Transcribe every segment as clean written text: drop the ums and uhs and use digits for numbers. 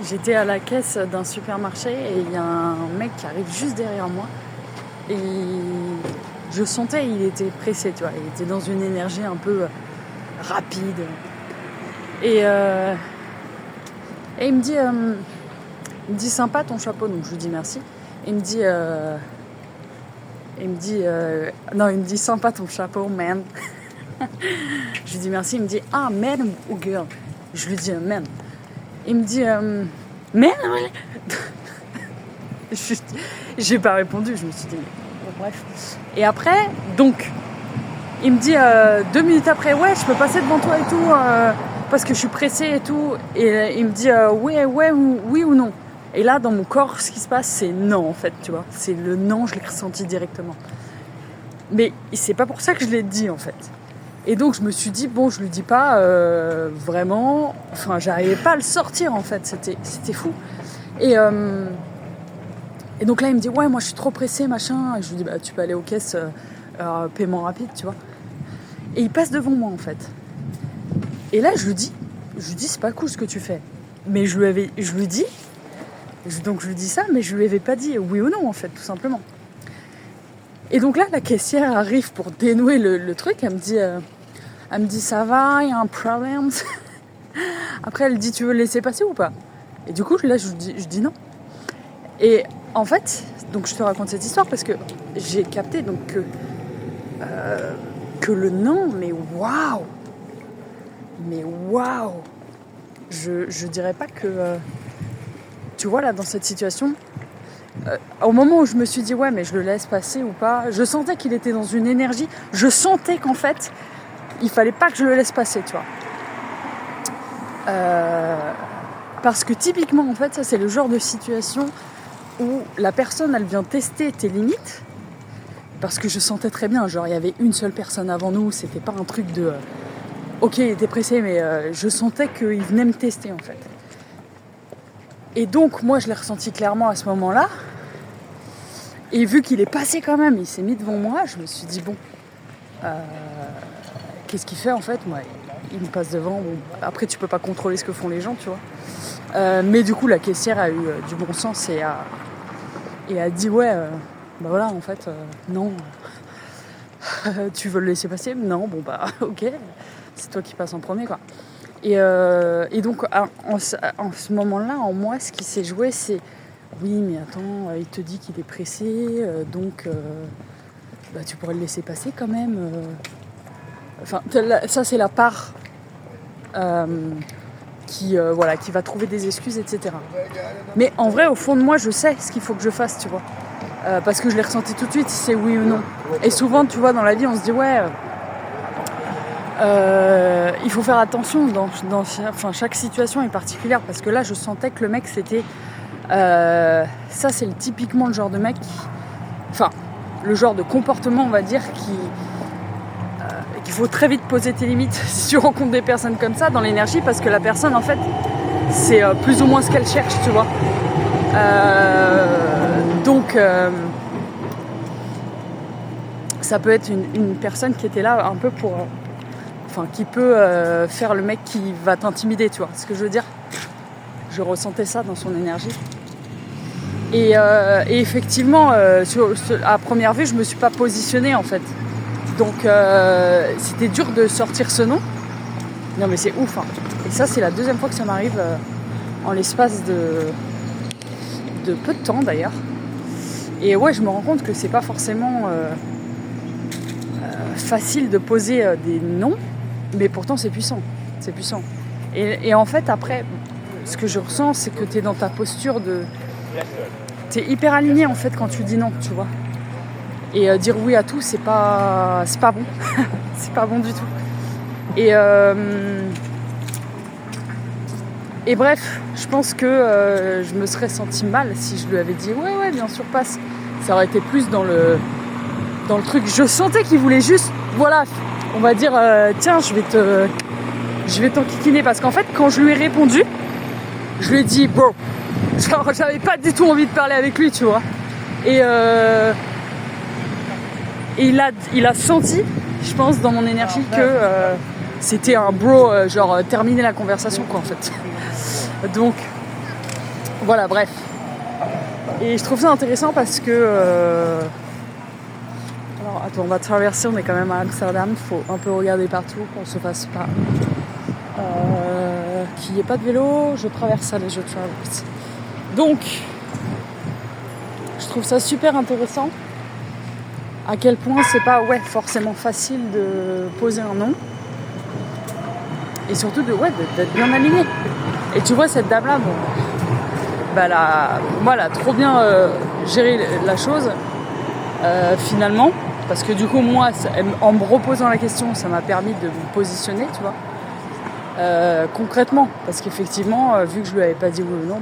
j'étais à la caisse d'un supermarché et il y a un mec qui arrive juste derrière moi. Et je sentais il était pressé, tu vois. Il était dans une énergie un peu rapide. Et il me dit sympa ton chapeau, donc je lui dis merci. Et il me dit sympa ton chapeau, man. Je lui dis merci, il me dit ah man ou girl. Je lui dis man. Il me dit man. J'ai pas répondu, je me suis dit bon, bref. Et après, donc, il me dit 2 minutes après, ouais, je peux passer devant toi et tout, parce que je suis pressée et tout. Et il me dit oui ou non. Et là, dans mon corps, ce qui se passe, c'est non, en fait, tu vois. C'est le non, je l'ai ressenti directement. Mais c'est pas pour ça que je l'ai dit, en fait. Et donc, je me suis dit, bon, je lui dis pas vraiment... Enfin, j'arrivais pas à le sortir, en fait. C'était fou. Et donc là, il me dit, ouais, moi, je suis trop pressée, machin. Et je lui dis, bah, tu peux aller aux caisses, paiement rapide, tu vois. Et il passe devant moi, en fait. Et là, je lui dis, c'est pas cool ce que tu fais. Mais je lui dis ça, mais je lui avais pas dit oui ou non, en fait, tout simplement. Et donc là, la caissière arrive pour dénouer le truc. Elle me dit ça va, il y a un problème. Après, elle dit tu veux le laisser passer ou pas? Et du coup, là, je dis non. Et en fait, donc je te raconte cette histoire parce que j'ai capté donc que le non, mais waouh, je dirais pas que tu vois là dans cette situation. Au moment où je me suis dit ouais mais je le laisse passer ou pas, je sentais qu'il était dans une énergie, je sentais qu'en fait il fallait pas que je le laisse passer, tu vois. Parce que typiquement en fait ça c'est le genre de situation où la personne elle vient tester tes limites, parce que je sentais très bien, genre il y avait une seule personne avant nous, c'était pas un truc de ok il était pressé, mais je sentais qu'il venait me tester en fait. Et donc moi je l'ai ressenti clairement à ce moment-là. Et vu qu'il est passé quand même, il s'est mis devant moi, je me suis dit bon, qu'est-ce qu'il fait en fait? Moi, il me passe devant. Bon, après tu peux pas contrôler ce que font les gens, tu vois. Mais du coup la caissière a eu du bon sens et a dit ouais, bah voilà en fait non, tu veux le laisser passer? Non, bon bah ok, c'est toi qui passes en premier quoi. Et donc en ce moment-là, en moi, ce qui s'est joué, c'est oui, mais attends, il te dit qu'il est pressé, donc bah, tu pourrais le laisser passer quand même. Enfin, ça c'est la part qui va trouver des excuses, etc. Mais en vrai, au fond de moi, je sais ce qu'il faut que je fasse, tu vois. Parce que je l'ai ressenti tout de suite, si c'est oui ou non. Et souvent, tu vois, dans la vie, on se dit ouais. Il faut faire attention dans chaque situation est particulière, parce que là je sentais que le mec c'était ça c'est typiquement le genre de mec le genre de comportement on va dire qu'il faut très vite poser tes limites si tu rencontres des personnes comme ça dans l'énergie, parce que la personne en fait c'est plus ou moins ce qu'elle cherche, tu vois. Donc ça peut être une personne qui était là un peu pour qui peut faire le mec qui va t'intimider, tu vois ce que je veux dire. Je ressentais ça dans son énergie. Et effectivement, à première vue, je me suis pas positionnée en fait. Donc c'était dur de sortir ce nom. Non mais c'est ouf, hein. Et ça c'est la deuxième fois que ça m'arrive en l'espace de peu de temps d'ailleurs. Et ouais, je me rends compte que c'est pas forcément facile de poser des noms. Mais pourtant c'est puissant, Et en fait après, ce que je ressens c'est que t'es dans ta posture t'es hyper aligné en fait quand tu dis non, tu vois. Et dire oui à tout c'est pas bon, c'est pas bon du tout. Et bref, je pense que je me serais sentie mal si je lui avais dit ouais bien sûr passe. Ça aurait été plus dans le truc, je sentais qu'il voulait juste, voilà, on va dire tiens je vais t'enquiquiner, parce qu'en fait quand je lui ai répondu je lui ai dit bro, genre j'avais pas du tout envie de parler avec lui, tu vois. Et il a senti, je pense dans mon énergie que c'était un bro, genre terminer la conversation quoi en fait. Donc Voilà, bref. Et je trouve ça intéressant parce que... Alors, attends, on va traverser, on est quand même à Amsterdam. Il faut un peu regarder partout, qu'on se fasse pas... qu'il n'y ait pas de vélo, je traverse, allez, je traverse. Donc, je trouve ça super intéressant. À quel point c'est pas forcément facile de poser un nom. Et surtout d'être bien aligné. Et tu vois, cette dame-là, bon... elle a trop bien géré la chose finalement, parce que du coup moi en me reposant la question ça m'a permis de me positionner, tu vois, concrètement, parce qu'effectivement vu que je lui avais pas dit oui ou non,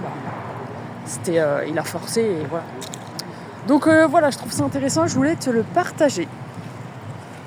il a forcé et voilà. Donc voilà, je trouve ça intéressant, je voulais te le partager.